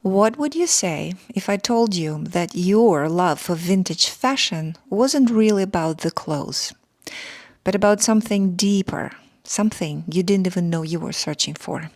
What would you say if I told you that your love for vintage fashion wasn't really about the clothes, but about something deeper, something you didn't even know you were searching for?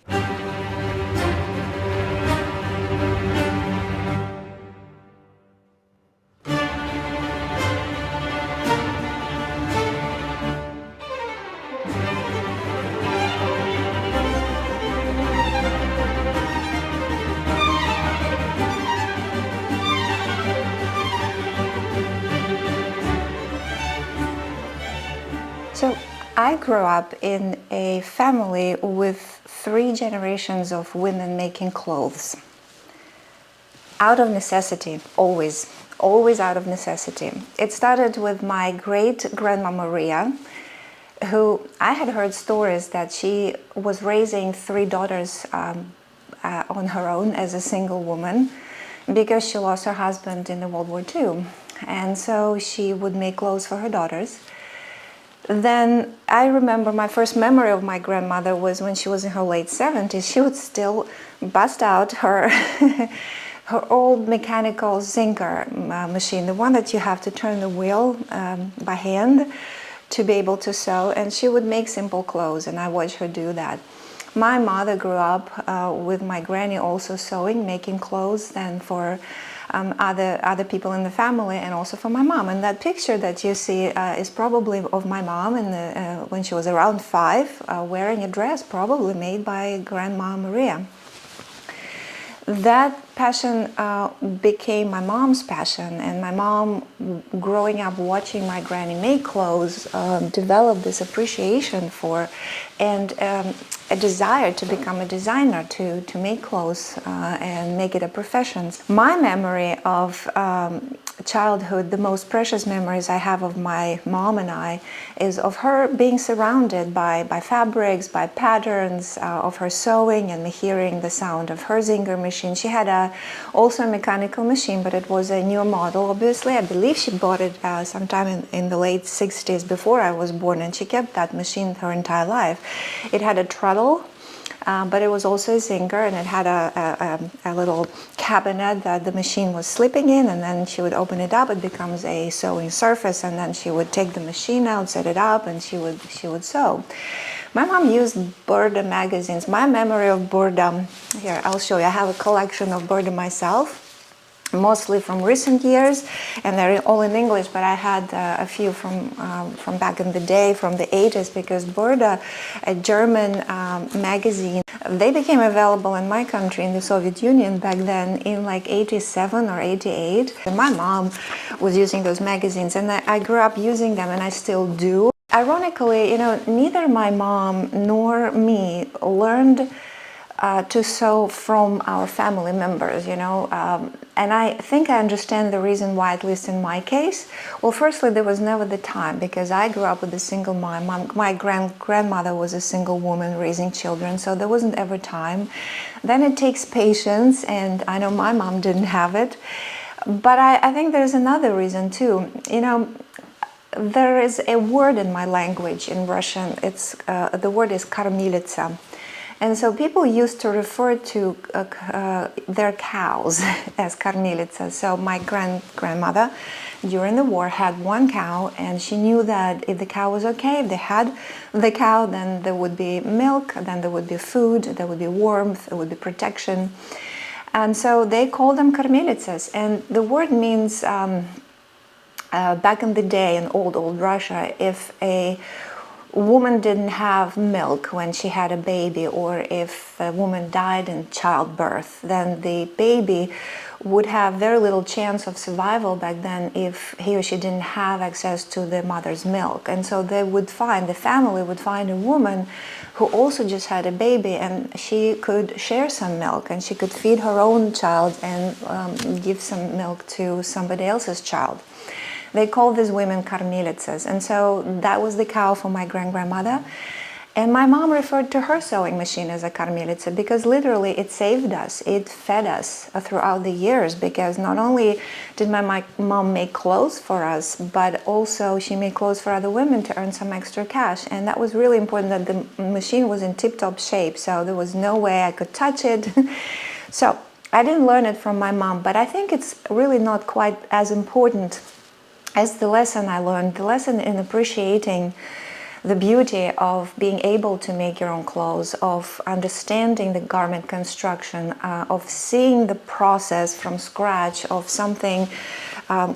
So, I grew up in a family with three generations of women making clothes. Out of necessity, always out of necessity. It started with my great grandma Maria, who I had heard stories that she was raising three daughters on her own as a single woman because she lost her husband in the World War II. And so she would make clothes for her daughters. Then I remember my first memory of my grandmother was when she was in her late 70s. She would still bust out her her old mechanical zinker machine, the one that you have to turn the wheel by hand to be able to sew, and she would make simple clothes, and I watched her do that. My mother grew up with my granny also sewing, making clothes, then for other people in the family, and also for my mom. And that picture that you see is probably of my mom when she was around 5, wearing a dress probably made by Grandma Maria. That passion became my mom's passion, and my mom, growing up watching my granny make clothes, developed this appreciation for and a desire to become a designer, to make clothes and make it a profession. My memory of childhood, the most precious memories I have of my mom and I, is of her being surrounded by fabrics, by patterns, of her sewing, and me hearing the sound of her zinger machine. She had also a mechanical machine, but it was a newer model, obviously. I believe she bought it sometime in the late 60s before I was born, and she kept that machine her entire life. It had a treadle, but it was also a zinger, and it had a little cabinet that the machine was slipping in, and then she would open it up. It becomes a sewing surface, and then she would take the machine out, set it up, and she would sew. My mom used Burda magazines. My memory of Burda, here, I'll show you. I have a collection of Burda myself, mostly from recent years, and they're all in English, but I had a few from back in the day, from the 80s, because Burda, a German magazine, they became available in my country, in the Soviet Union back then, in like 87 or 88. And my mom was using those magazines, and I grew up using them, and I still do. Ironically, neither my mom nor me learned to sew from our family members, and I think I understand the reason why, at least in my case. Well, firstly, there was never the time, because I grew up with a single mom. My grandmother was a single woman raising children, so there wasn't ever time. Then it takes patience, and I know my mom didn't have it. But I think there's another reason too. There is a word in my language, in Russian. The word is "kормилица." And so people used to refer to their cows as "kормилица." So my grandmother during the war had one cow, and she knew that if the cow was okay, if they had the cow, then there would be milk, then there would be food, there would be warmth, there would be protection. And so they called them "kормилицas." And the word means, back in the day in old Russia, if a woman didn't have milk when she had a baby, or if a woman died in childbirth, then the baby would have very little chance of survival back then if he or she didn't have access to the mother's milk. And so the family would find a woman who also just had a baby, and she could share some milk, and she could feed her own child and give some milk to somebody else's child. They called these women "kормилицas," and so that was the cow for my grandmother. And my mom referred to her sewing machine as a "kормилица" because literally it saved us, it fed us throughout the years, because not only did my mom make clothes for us, but also she made clothes for other women to earn some extra cash. And that was really important, that the machine was in tip-top shape, so there was no way I could touch it. So I didn't learn it from my mom, but I think it's really not quite as important as the lesson I learned, the lesson in appreciating the beauty of being able to make your own clothes, of understanding the garment construction, of seeing the process from scratch of something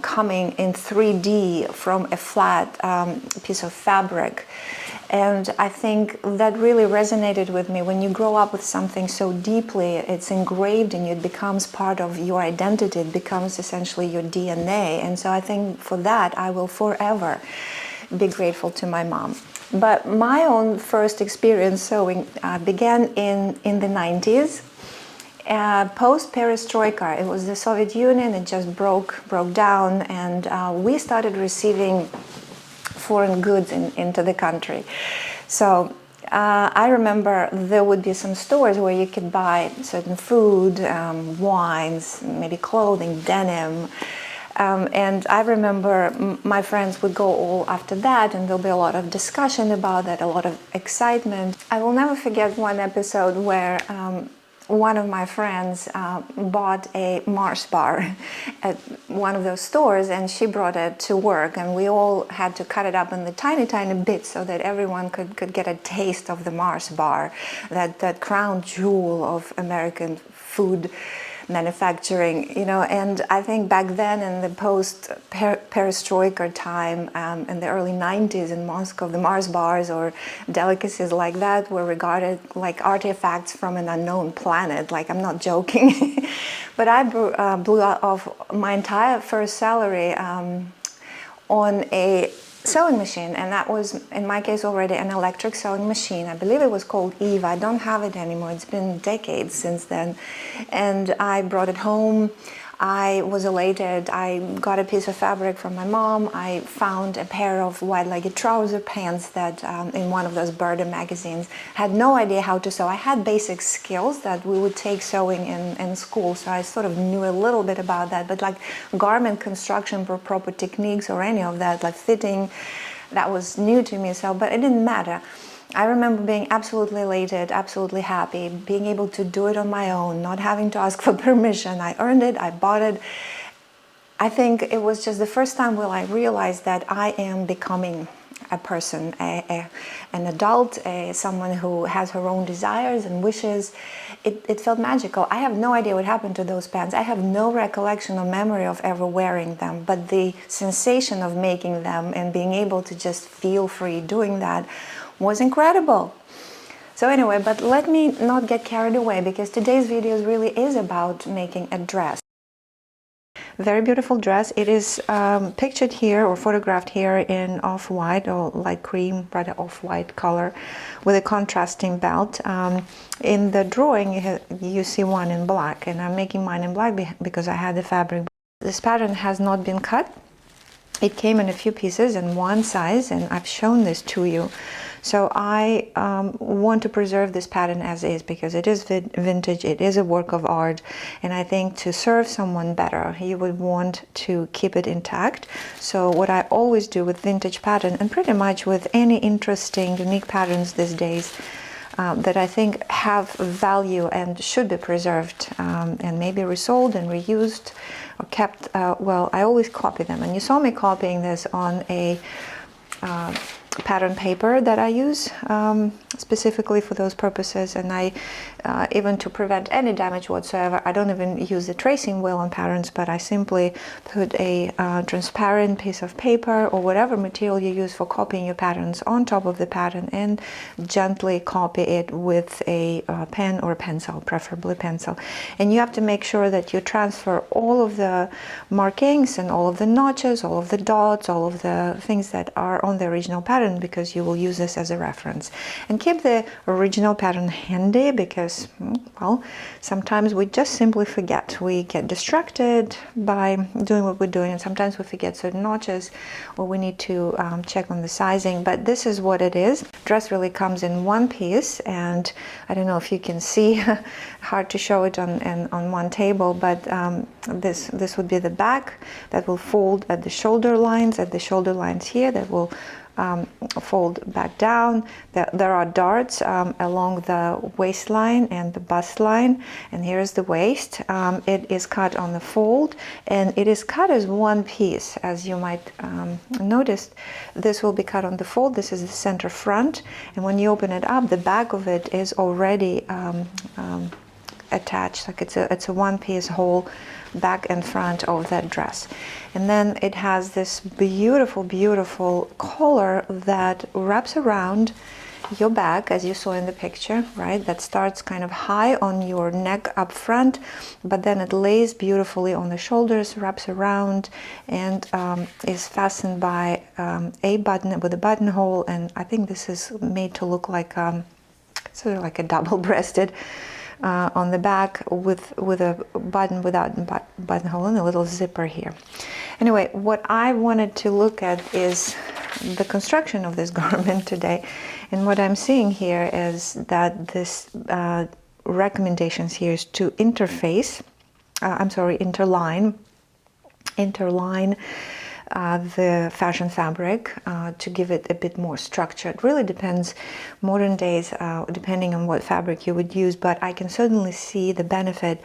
coming in 3D from a flat piece of fabric. And I think that really resonated with me. When you grow up with something so deeply, it's engraved in you, it becomes part of your identity, it becomes essentially your DNA. And so I think for that, I will forever be grateful to my mom. But my own first experience sewing began in the 90s. Post-perestroika, it was the Soviet Union, it just broke down, and we started receiving foreign goods into the country. So I remember there would be some stores where you could buy certain food, wines, maybe clothing, denim. And I remember my friends would go all after that, and there'll be a lot of discussion about that, a lot of excitement. I will never forget one episode where one of my friends bought a Mars bar at one of those stores, and she brought it to work, and we all had to cut it up in the tiny bits so that everyone could get a taste of the Mars bar, that crown jewel of American food manufacturing, you know. And I think back then in the post-perestroika time, in the early 90s in Moscow, the Mars bars or delicacies like that were regarded like artifacts from an unknown planet. Like, I'm not joking. But I blew off my entire first salary on a sewing machine, and that was, in my case, already an electric sewing machine. I believe it was called Eve. I don't have it anymore. It's been decades since then. And I brought it home. I was elated. I got a piece of fabric from my mom. I found a pair of wide-legged trouser pants that in one of those Burda magazines. Had no idea how to sew. I had basic skills that we would take sewing in school, so I sort of knew a little bit about that. But like garment construction, proper techniques or any of that, like fitting, that was new to me. So, but it didn't matter. I remember being absolutely elated, absolutely happy, being able to do it on my own, not having to ask for permission. I earned it, I bought it. I think it was just the first time where I realized that I am becoming a person, an adult, someone who has her own desires and wishes. It felt magical. I have no idea what happened to those pants. I have no recollection or memory of ever wearing them, but the sensation of making them and being able to just feel free doing that was incredible. So anyway, but let me not get carried away, because today's video really is about making a dress. Very beautiful dress. It is pictured here or photographed here in off-white or light cream, rather off-white color with a contrasting belt. In the drawing you see one in black, and I'm making mine in black because I had the fabric. This pattern has not been cut. It came in a few pieces in one size, and I've shown this to you. So I want to preserve this pattern as is, because it is vintage, it is a work of art, and I think to serve someone better, you would want to keep it intact. So what I always do with vintage pattern, and pretty much with any interesting, unique patterns these days, that I think have value and should be preserved, and maybe resold and reused or kept, well, I always copy them. And you saw me copying this on a pattern paper that I use specifically for those purposes, and I even to prevent any damage whatsoever, I don't even use the tracing wheel on patterns, but I simply put a transparent piece of paper or whatever material you use for copying your patterns on top of the pattern and gently copy it with a pen or a pencil, preferably pencil. And you have to make sure that you transfer all of the markings and all of the notches, all of the dots, all of the things that are on the original pattern, because you will use this as a reference. And keep the original pattern handy, because, well, sometimes we just simply forget. We get distracted by doing what we're doing, and sometimes we forget certain notches, or we need to check on the sizing. But this is what it is. Dress really comes in one piece, and I don't know if you can see, hard to show it on one table, but this would be the back that will fold at the shoulder lines here, that will fold back down. There are darts along the waistline and the bust line, and here's the waist. It is cut on the fold, and it is cut as one piece. As you might notice, this will be cut on the fold. This is the center front, and when you open it up, the back of it is already attached, like it's a one-piece whole back and front of that dress. And then it has this beautiful, beautiful collar that wraps around your back, as you saw in the picture, right? That starts kind of high on your neck up front, but then it lays beautifully on the shoulders, wraps around, and is fastened by a button with a buttonhole. And I think this is made to look like sort of like a double-breasted on the back with a button without buttonhole and a little zipper here. Anyway, what I wanted to look at is the construction of this garment today, and what I'm seeing here is that this recommendations here is to interline the fashion fabric to give it a bit more structure. It really depends, modern days, depending on what fabric you would use, but I can certainly see the benefit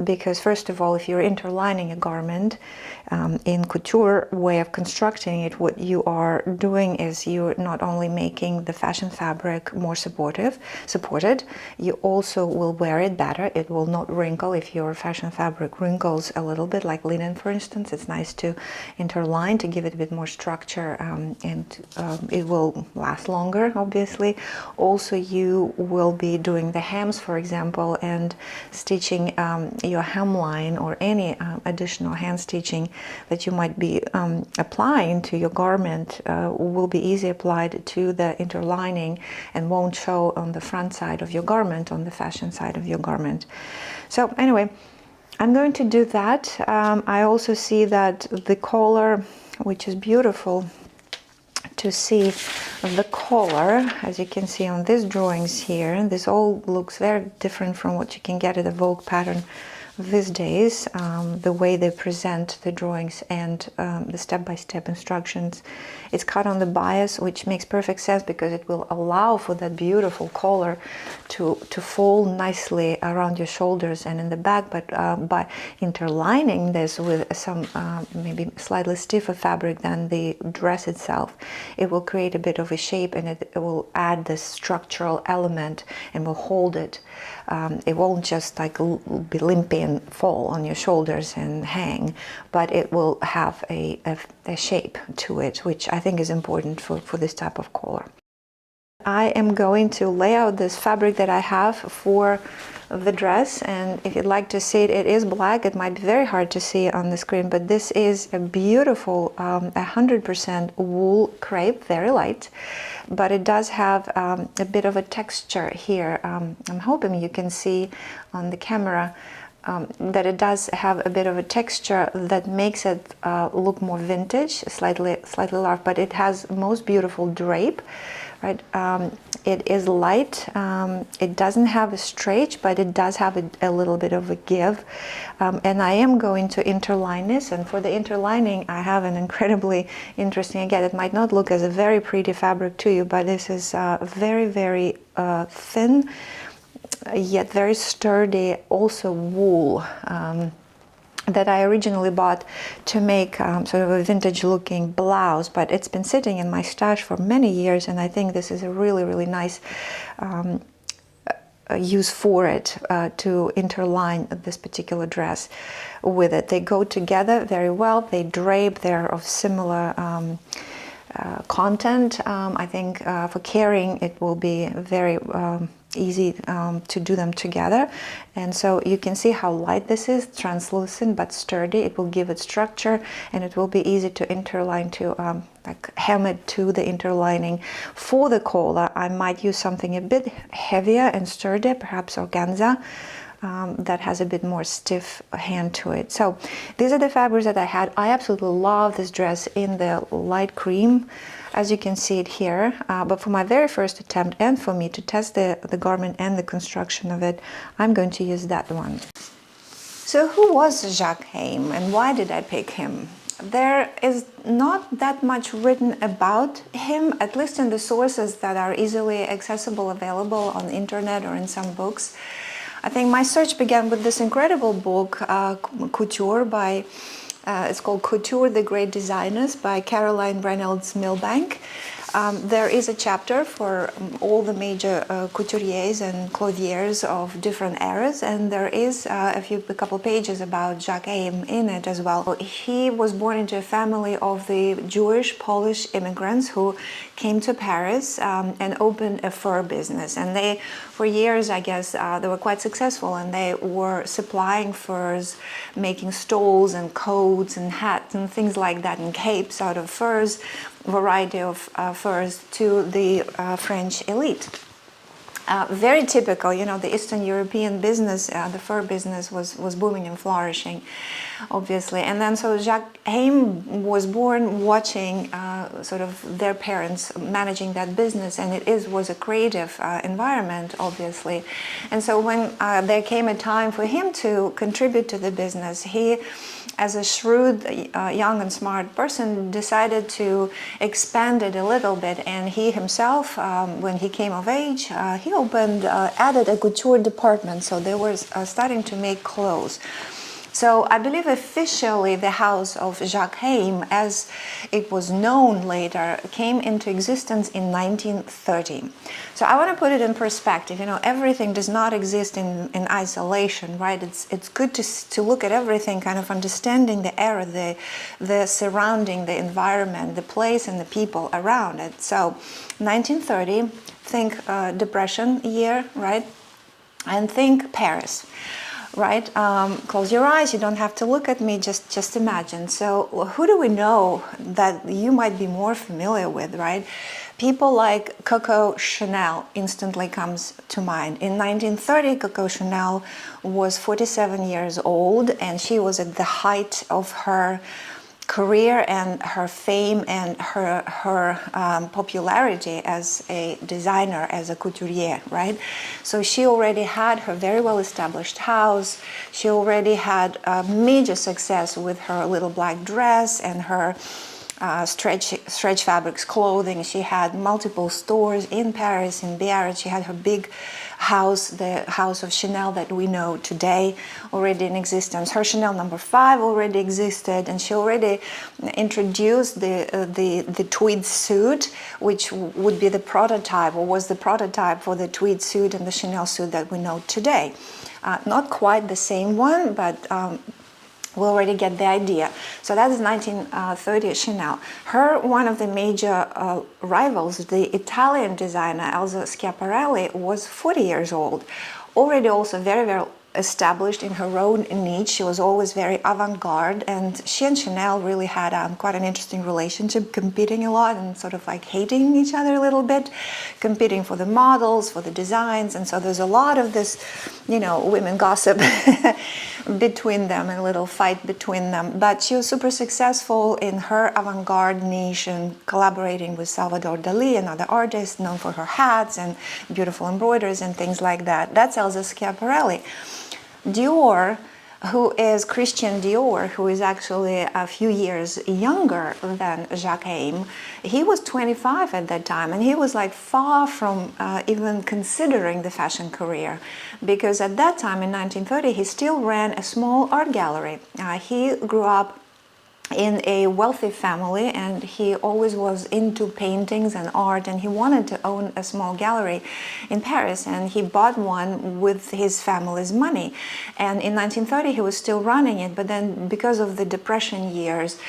because, first of all, if you're interlining a garment in couture way of constructing it, what you are doing is you're not only making the fashion fabric more supported, you also will wear it better. It will not wrinkle. If your fashion fabric wrinkles a little bit, like linen, for instance, it's nice to interline to give it a bit more structure, and it will last longer, obviously. Also, you will be doing the hems, for example, and stitching your hemline or any additional hand stitching that you might be applying to your garment will be easy applied to the interlining and won't show on the front side of your garment, on the fashion side of your garment. So anyway, I'm going to do that. I also see that the collar, which is beautiful to see the collar, as you can see on these drawings here, this all looks very different from what you can get at the Vogue pattern these days. The way they present the drawings and the step-by-step instructions. It's cut on the bias, which makes perfect sense because it will allow for that beautiful collar to fall nicely around your shoulders and in the back, but by interlining this with some maybe slightly stiffer fabric than the dress itself, it will create a bit of a shape, and it will add this structural element and will hold it. It won't just like be limpy and fall on your shoulders and hang, but it will have a shape to it, which I think is important for this type of collar. I am going to lay out this fabric that I have for the dress, and if you'd like to see it, it is black. It might be very hard to see on the screen, but this is a beautiful 100% wool crepe, very light, but it does have a bit of a texture here. I'm hoping you can see on the camera that it does have a bit of a texture that makes it look more vintage, slightly large, but it has most beautiful drape, right? It is light. It doesn't have a stretch, but it does have a little bit of a give. And I am going to interline this, and for the interlining I have an incredibly interesting, again, it might not look as a very pretty fabric to you, but this is very, very thin, yet very sturdy, also wool, that I originally bought to make sort of a vintage looking blouse, but it's been sitting in my stash for many years, and I think this is a really, really nice use for it, to interline this particular dress with it. They go together very well, they drape, they're of similar content. I think for carrying it will be very easy to do them together, and so you can see how light this is, translucent but sturdy. It will give it structure, and it will be easy to interline, to like hem it to the interlining. For the collar, I might use something a bit heavier and sturdy, perhaps organza, that has a bit more stiff hand to it. So these are the fabrics that I had. I absolutely love this dress in the light cream, as you can see it here, but for my very first attempt and for me to test the garment and the construction of it, I'm going to use that one. So who was Jacques Heim and why did I pick him? there is not that much written about him, at least in the sources that are easily accessible, available on the internet or in some books. I think my search began with this incredible book, Couture, by it's called Couture, the Great Designers by Caroline Reynolds Milbank. There is a chapter for all the major couturiers and clothiers of different eras, and there is a couple pages about Jacques Heim in it as well. He was born into a family of the Jewish Polish immigrants who came to Paris and opened a fur business, and they, for years, I guess, they were quite successful, and they were supplying furs, making stoles and coats and hats and things like that, and capes out of furs, variety of furs, to the French elite. Very typical, you know, the Eastern European business, the fur business was booming and flourishing, obviously. And then so Jacques Heim was born watching sort of their parents managing that business, and was a creative environment, obviously. And so when there came a time for him to contribute to the business, he, as a shrewd, young and smart person, decided to expand it a little bit. And he himself, when he came of age, he added a couture department. So they were starting to make clothes. So I believe officially the house of Jacques Heim, as it was known later, came into existence in 1930. So I want to put it in perspective. You know, everything does not exist in isolation, right? It's good to look at everything, kind of understanding the era, the surrounding, the environment, the place, and the people around it. So 1930, think Depression year, right? And think Paris. Right? Close your eyes, you don't have to look at me, just imagine. So who do we know that you might be more familiar with, right? People like Coco Chanel instantly comes to mind. In 1930, Coco Chanel was 47 years old, and she was at the height of her career and her fame and her popularity as a designer, as a couturier, right? So she already had her very well established house. She already had major success with her little black dress and her stretch fabrics clothing. She had multiple stores in Paris, in Biarritz. She had her big house, the house of Chanel that we know today, already in existence. Her Chanel No. 5 already existed, and she already introduced the tweed suit, which would be the prototype, or was the prototype for the tweed suit and the Chanel suit that we know today. Not quite the same one, but we already get the idea. So that is 1930 Chanel. One of the major rivals, the Italian designer Elsa Schiaparelli, was 40 years old, already also very, very established in her own niche. She was always very avant-garde, and she and Chanel really had quite an interesting relationship, competing a lot and sort of like hating each other a little bit, competing for the models, for the designs. And so there's a lot of this, you know, women gossip between them, and a little fight between them. But she was super successful in her avant-garde niche and collaborating with Salvador Dali and other artists, known for her hats and beautiful embroideries and things like that. That's Elsa Schiaparelli. Dior, who is Christian Dior, who is actually a few years younger than Jacques Heim, he was 25 at that time, and he was like far from even considering the fashion career, because at that time in 1930 he still ran a small art gallery. He grew up in a wealthy family, and he always was into paintings and art, and he wanted to own a small gallery in Paris, and he bought one with his family's money. And in 1930 he was still running it, but then because of the Depression years,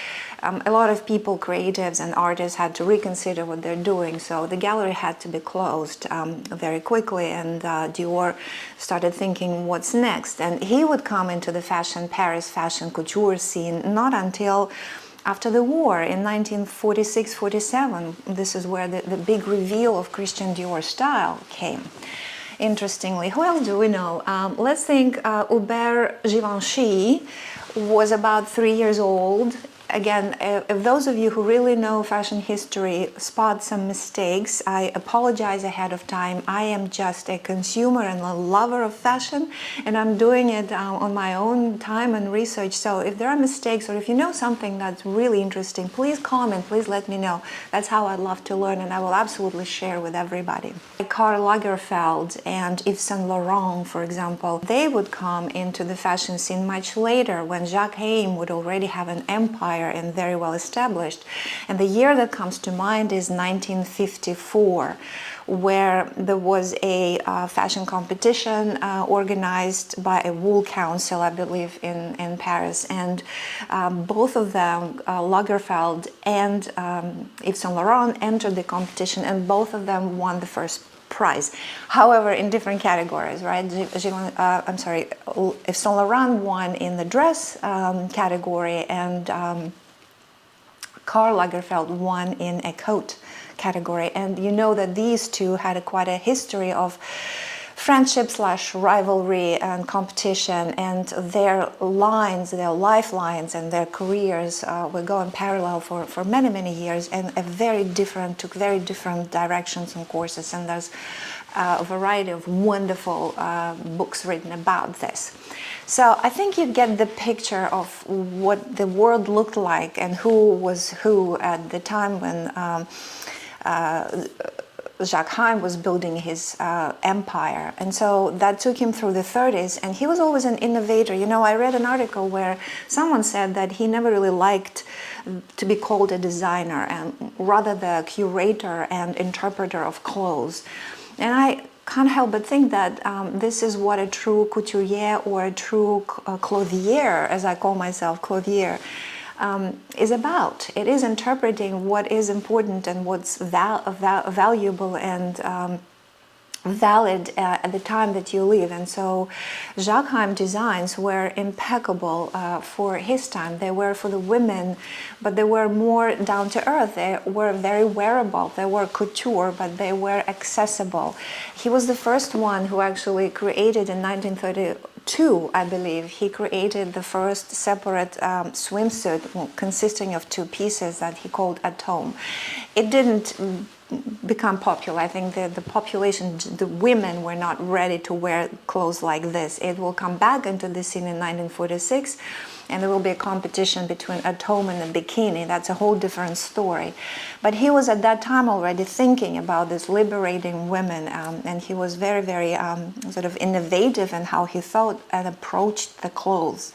a lot of people, creatives and artists, had to reconsider what they're doing, so the gallery had to be closed very quickly, and Dior started thinking what's next. And he would come into the Paris fashion couture scene not until after the war, in 1946-47. This is where the big reveal of Christian Dior style came. Interestingly, who else do we know? Let's think Hubert Givenchy was about 3 years old again, if those of you who really know fashion history spot some mistakes, I apologize ahead of time. I am just a consumer and a lover of fashion, and I'm doing it on my own time and research. So if there are mistakes, or if you know something that's really interesting, please comment, please let me know. That's how I love to learn, and I will absolutely share with everybody. Karl Lagerfeld and Yves Saint Laurent, for example, they would come into the fashion scene much later, when Jacques Heim would already have an empire and very well established. And the year that comes to mind is 1954, where there was a fashion competition organized by a wool council, I believe, in Paris. And both of them, Lagerfeld and Yves Saint Laurent, entered the competition, and both of them won the first prize. However, in different categories, right? Yves Saint Laurent won in the dress category, and Karl Lagerfeld won in a coat category. And you know that these two had quite a history of friendship / rivalry and competition, and their lines, their lifelines and their careers were going parallel for many years, and took very different directions and courses. And there's a variety of wonderful books written about this. So I think you get the picture of what the world looked like and who was who at the time when Jacques Heim was building his empire. And so that took him through the 30s, and he was always an innovator. You know, I read an article where someone said that he never really liked to be called a designer, and rather the curator and interpreter of clothes. And I can't help but think that this is what a true couturier, or a true clothier, as I call myself, clothier, is about. It is interpreting what is important and what's valuable and valid at the time that you live. And so Jacques Heim designs were impeccable for his time. They were for the women, but they were more down to earth. They were very wearable. They were couture, but they were accessible. He was the first one who actually created in 1932, I believe, he created the first separate swimsuit consisting of two pieces that he called atome. It didn't become popular. I think the population, the women were not ready to wear clothes like this. It will come back into the scene in 1946, and there will be a competition between atome and a bikini. That's a whole different story. But he was at that time already thinking about this liberating women, and he was very sort of innovative in how he thought and approached the clothes.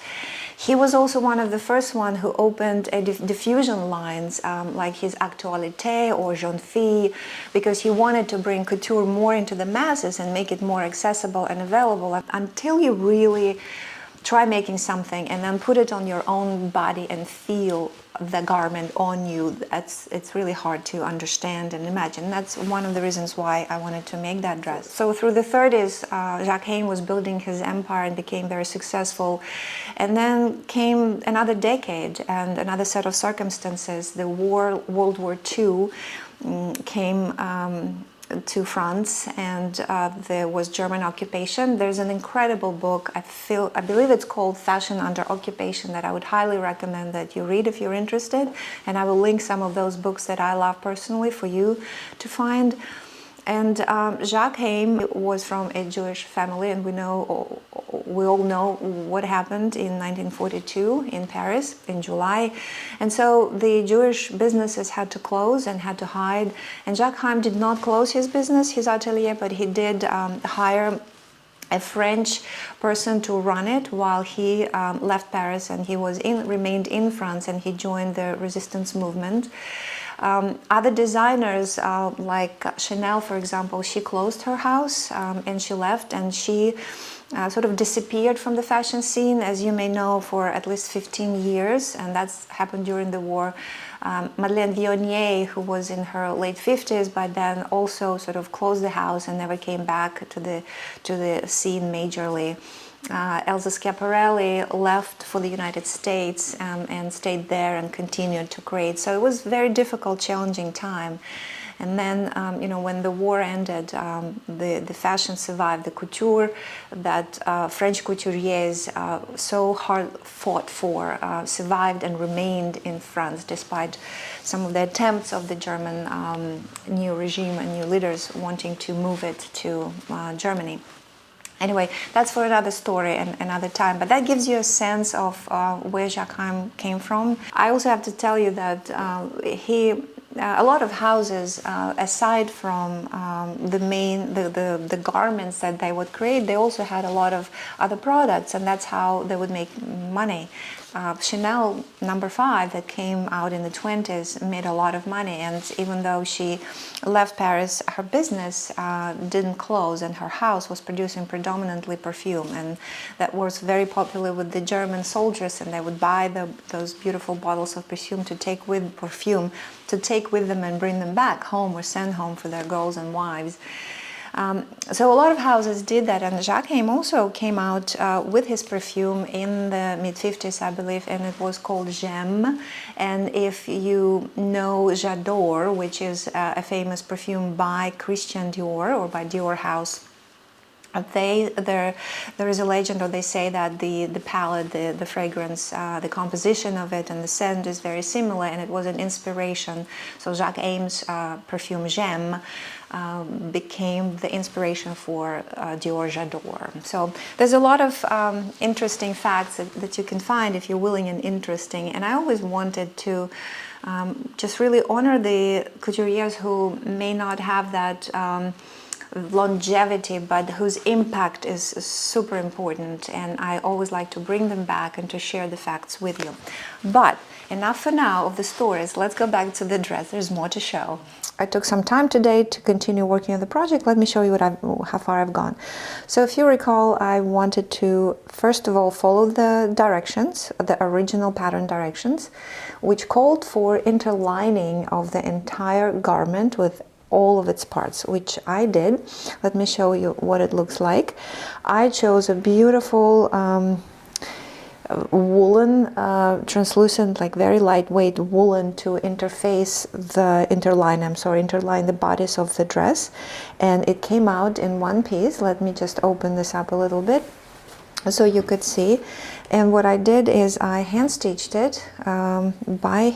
He was also one of the first one who opened a diffusion lines like his Actualité or Jeune Fille, because he wanted to bring couture more into the masses and make it more accessible and available. Until you really try making something and then put it on your own body and feel the garment on you, it's really hard to understand and imagine. That's one of the reasons why I wanted to make that dress. So through the 30s, Jacques Heim was building his empire and became very successful. And then came another decade and another set of circumstances. The war, World War II, came to France, and there was German occupation. There's an incredible book, I believe it's called Fashion Under Occupation, that I would highly recommend that you read if you're interested, and I will link some of those books that I love personally for you to find. And Jacques Heim was from a Jewish family, and we all know what happened in 1942 in Paris in July. And so the Jewish businesses had to close and had to hide. And Jacques Heim did not close his business, his atelier, but he did hire a French person to run it while he left Paris, and he remained in France, and he joined the resistance movement. Other designers like Chanel, for example, she closed her house and she left, and she sort of disappeared from the fashion scene, as you may know, for at least 15 years, and that's happened during the war. Madeleine Vionnet, who was in her late 50s by then, also sort of closed the house and never came back to the scene majorly. Elsa Schiaparelli left for the United States and stayed there and continued to create. So it was a very difficult, challenging time. And then, you know, when the war ended, the fashion survived, the couture that French couturiers so hard fought for survived and remained in France despite some of the attempts of the German new regime and new leaders wanting to move it to Germany. Anyway, that's for another story and another time, but that gives you a sense of where Jacques Heim came from. I also have to tell you that a lot of houses, aside from the garments that they would create, they also had a lot of other products, and that's how they would make money. Chanel No. 5 that came out in the 20s made a lot of money, and even though she left Paris, her business didn't close, and her house was producing predominantly perfume, and that was very popular with the German soldiers, and they would buy those beautiful bottles of perfume to take with them and bring them back home or send home for their girls and wives. So a lot of houses did that, and Jacques Heim also came out with his perfume in the mid-50s, I believe, and it was called J'aime. And if you know J'adore, which is a famous perfume by Christian Dior or by Dior House, there is a legend, or they say that the palette, the fragrance, the composition of it and the scent is very similar, and it was an inspiration. So Jacques Heim's perfume J'aime became the inspiration for Dior J'adore. So there's a lot of interesting facts that you can find if you're willing and interesting, and I always wanted to just really honor the couturiers who may not have that longevity, but whose impact is super important, and I always like to bring them back and to share the facts with you. But enough for now of the stories. Let's go back to the dress. There's more to show. I took some time today to continue working on the project. Let me show you how far I've gone. So if you recall, I wanted to first of all follow the directions, the original pattern directions, which called for interlining of the entire garment with all of its parts, which I did. Let me show you what it looks like. I chose a beautiful woolen, translucent, like very lightweight woolen to interline the bodice of the dress, and it came out in one piece. Let me just open this up a little bit so you could see. And what I did is I hand stitched it by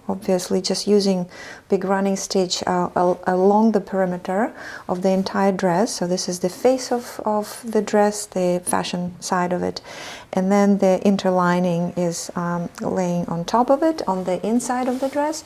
obviously just using big running stitch along the perimeter of the entire dress. So this is the face of the dress, the fashion side of it, and then the interlining is laying on top of it on the inside of the dress.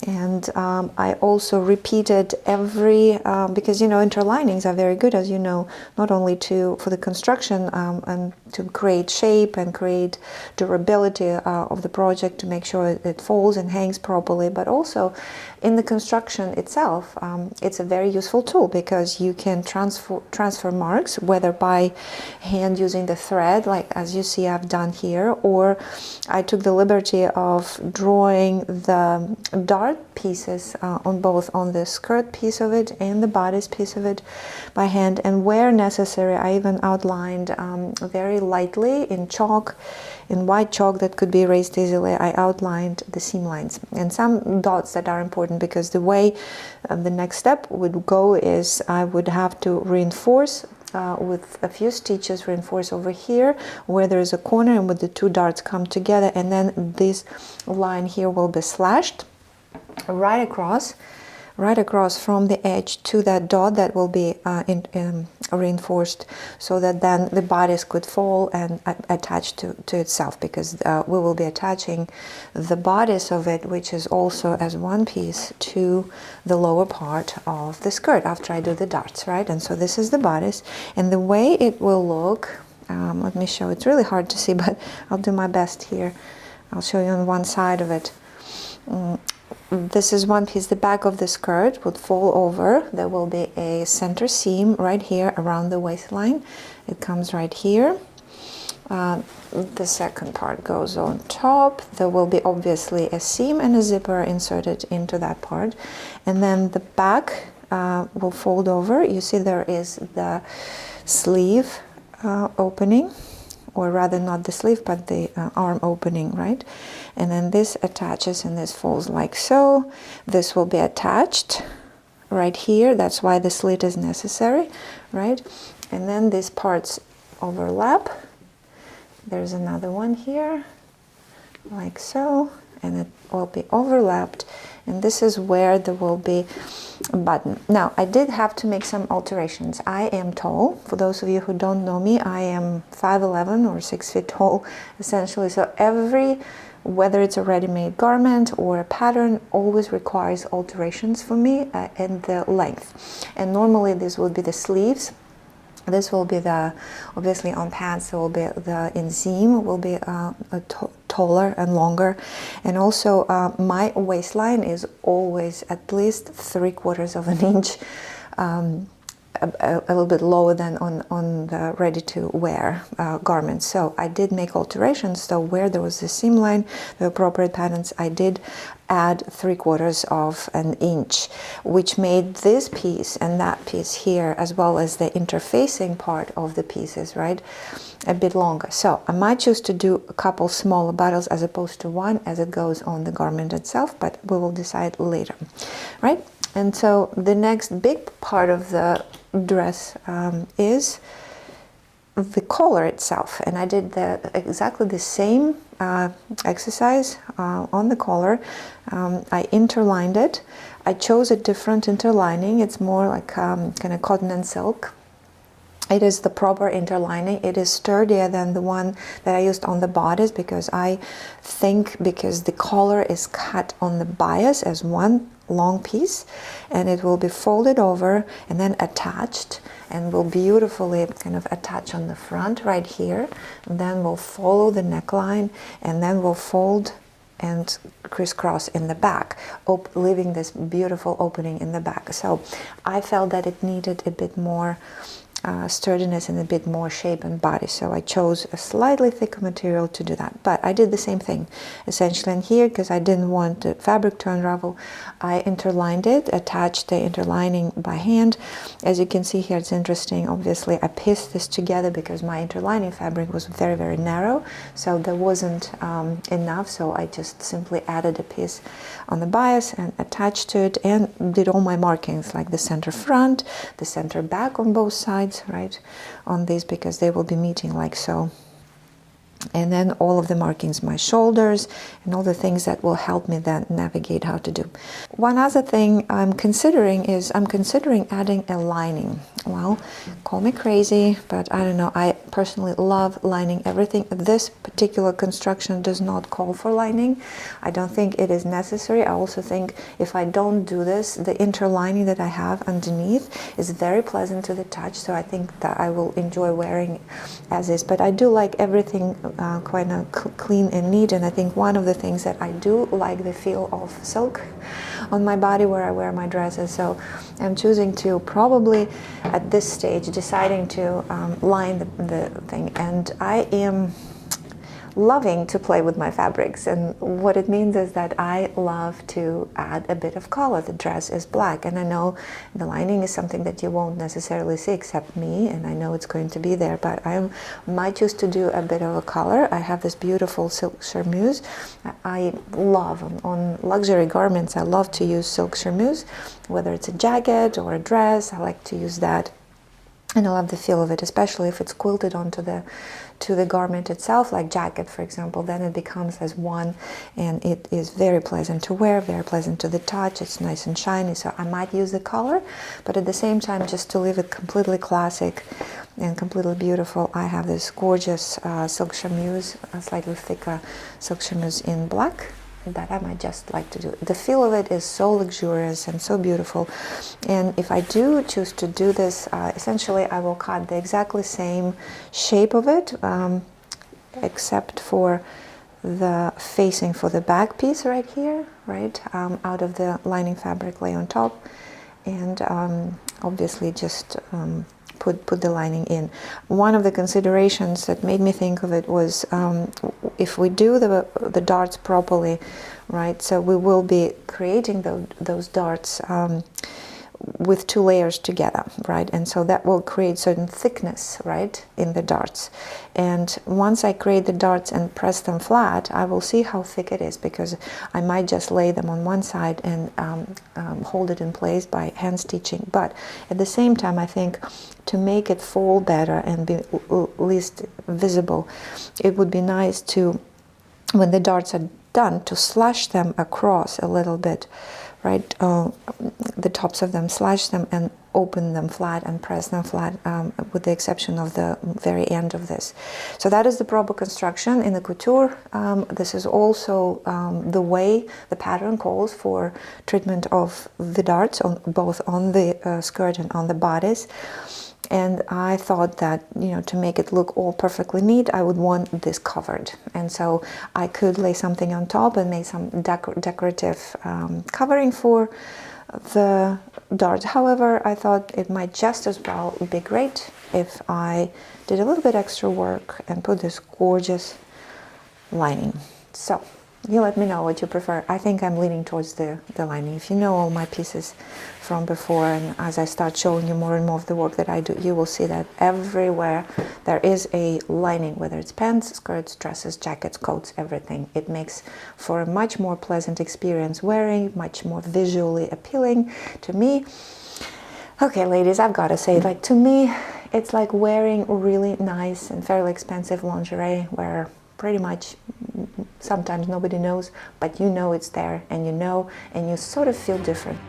And I also repeated every because, you know, interlinings are very good, as you know, not only for the construction and to create shape and create durability of the project, to make sure it folds and hangs properly, but also in the construction itself. It's a very useful tool because you can transfer marks, whether by hand using the thread, like as you see I've done here, or I took the liberty of drawing the dart pieces on the skirt piece of it and the bodice piece of it by hand, and where necessary I even outlined very lightly in chalk, in white chalk that could be erased easily. I outlined the seam lines and some dots that are important, because the way the next step would go is I would have to reinforce with a few stitches, reinforce over here where there is a corner and where the two darts come together, and then this line here will be slashed right across from the edge to that dot that will be reinforced, so that then the bodice could fall and attach to itself, because we will be attaching the bodice of it, which is also as one piece, to the lower part of the skirt after I do the darts, right? And so this is the bodice, and the way it will look, let me show. It's really hard to see, but I'll do my best here. I'll show you on one side of it. This is one piece. The back of the skirt would fall over. There will be a center seam right here around the waistline. It comes right here. The second part goes on top. There will be obviously a seam and a zipper inserted into that part. And then the back will fold over. You see there is the sleeve opening, or rather not the sleeve, but the arm opening, right? And then this attaches and this folds like so. This will be attached right here. That's why the slit is necessary, right? And then these parts overlap. There's another one here, like so, and it will be overlapped. And this is where there will be a button. Now, I did have to make some alterations. I am tall. For those of you who don't know me, I am 5'11" or 6 feet tall, essentially. So whether it's a ready-made garment or a pattern, always requires alterations for me in the length. And normally this will be the sleeves. This will be obviously on pants, there will be the inseam will be taller and longer. And also my waistline is always at least 3/4 of an inch a little bit lower than on the ready-to-wear garments. So I did make alterations. So where there was the seam line, the appropriate patterns, I did add 3/4 of an inch, which made this piece and that piece here, as well as the interfacing part of the pieces, right, a bit longer. So I might choose to do a couple smaller buttons as opposed to one as it goes on the garment itself, but we will decide later, right? And so the next big part of the dress is the collar itself, and I did exactly the same exercise on the collar. I interlined it. I chose a different interlining. It's more like kind of cotton and silk. It is the proper interlining. It is sturdier than the one that I used on the bodice, because the collar is cut on the bias as one long piece, and it will be folded over and then attached, and will beautifully kind of attach on the front right here, and then we'll follow the neckline, and then we'll fold and crisscross in the back, leaving this beautiful opening in the back. So I felt that it needed a bit more sturdiness and a bit more shape and body, so I chose a slightly thicker material to do that. But I did the same thing essentially, and here, because I didn't want the fabric to unravel, I interlined it, attached the interlining by hand. As you can see here, it's interesting. Obviously I pieced this together because my interlining fabric was very, very narrow, so there wasn't enough, so I just simply added a piece on the bias and attached to it, and did all my markings, like the center front, the center back on both sides, right, on these, because they will be meeting like so. And then all of the markings, my shoulders, and all the things that will help me then navigate how to do. One other thing I'm considering adding a lining. Well, call me crazy, but I don't know, I personally love lining everything. This particular construction does not call for lining. I don't think it is necessary. I also think if I don't do this, the interlining that I have underneath is very pleasant to the touch, so I think that I will enjoy wearing as is. But I do like everything quite clean and neat, and I think one of the things that I do like the feel of silk on my body where I wear my dresses. So I'm choosing to probably at this stage deciding to line the thing, and I am loving to play with my fabrics, and what it means is that I love to add a bit of color. The dress is black, and I know the lining is something that you won't necessarily see except me, and I know it's going to be there, but I might choose to do a bit of a color. I have this beautiful silk charmeuse. I love on luxury garments, I love to use silk charmeuse, whether it's a jacket or a dress. I like to use that, and I love the feel of it, especially if it's quilted onto the garment itself, like jacket, for example. Then it becomes as one, and it is very pleasant to wear, very pleasant to the touch. It's nice and shiny, so I might use the color, but at the same time, just to leave it completely classic and completely beautiful, I have this gorgeous silk charmeuse, a slightly thicker silk charmeuse in black, that I might just like to do. The feel of it is so luxurious and so beautiful, and if I do choose to do this, essentially I will cut the exactly same shape of it, except for the facing for the back piece right here, right, out of the lining fabric, lay on top, and obviously just put the lining in. One of the considerations that made me think of it was if we do the darts properly, right, so we will be creating those darts with two layers together, right? And so that will create certain thickness, right, in the darts. And once I create the darts and press them flat, I will see how thick it is, because I might just lay them on one side and hold it in place by hand stitching. But at the same time, I think to make it fall better and be least visible, it would be nice to, when the darts are done, to slash them across a little bit, right? The tops of them, slash them and open them flat and press them flat, with the exception of the very end of this. So that is the proper construction in the couture. This is also the way the pattern calls for treatment of the darts, on both on the skirt and on the bodice. And I thought that, you know, to make it look all perfectly neat, I would want this covered. And so I could lay something on top and make some decorative covering for the dart. However, I thought it might just as well be great if I did a little bit extra work and put this gorgeous lining. So you let me know what you prefer. I think I'm leaning towards the lining. If you know all my pieces from before, and as I start showing you more and more of the work that I do, you will see that everywhere there is a lining, whether it's pants, skirts, dresses, jackets, coats, everything. It makes for a much more pleasant experience wearing, much more visually appealing to me. Okay, ladies, I've got to say, like, to me, it's like wearing really nice and fairly expensive lingerie where pretty much sometimes nobody knows, but you know it's there, and you know, and you sort of feel different.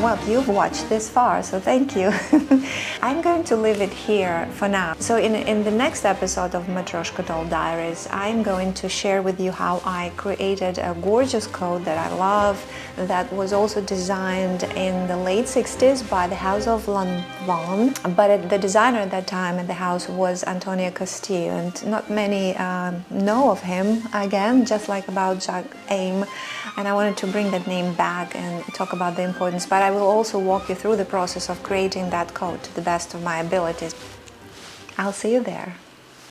Well, you've watched this far, so thank you. I'm going to leave it here for now. So in the next episode of Matryoshka Doll Diaries, I'm going to share with you how I created a gorgeous coat that I love, that was also designed in the late 60s by the house of Lanvin. But the designer at that time at the house was Antonio Castillo, and not many know of him, again, just like about Jacques Heim. And I wanted to bring that name back and talk about the importance, but I will also walk you through the process of creating that coat to the best of my abilities. I'll see you there.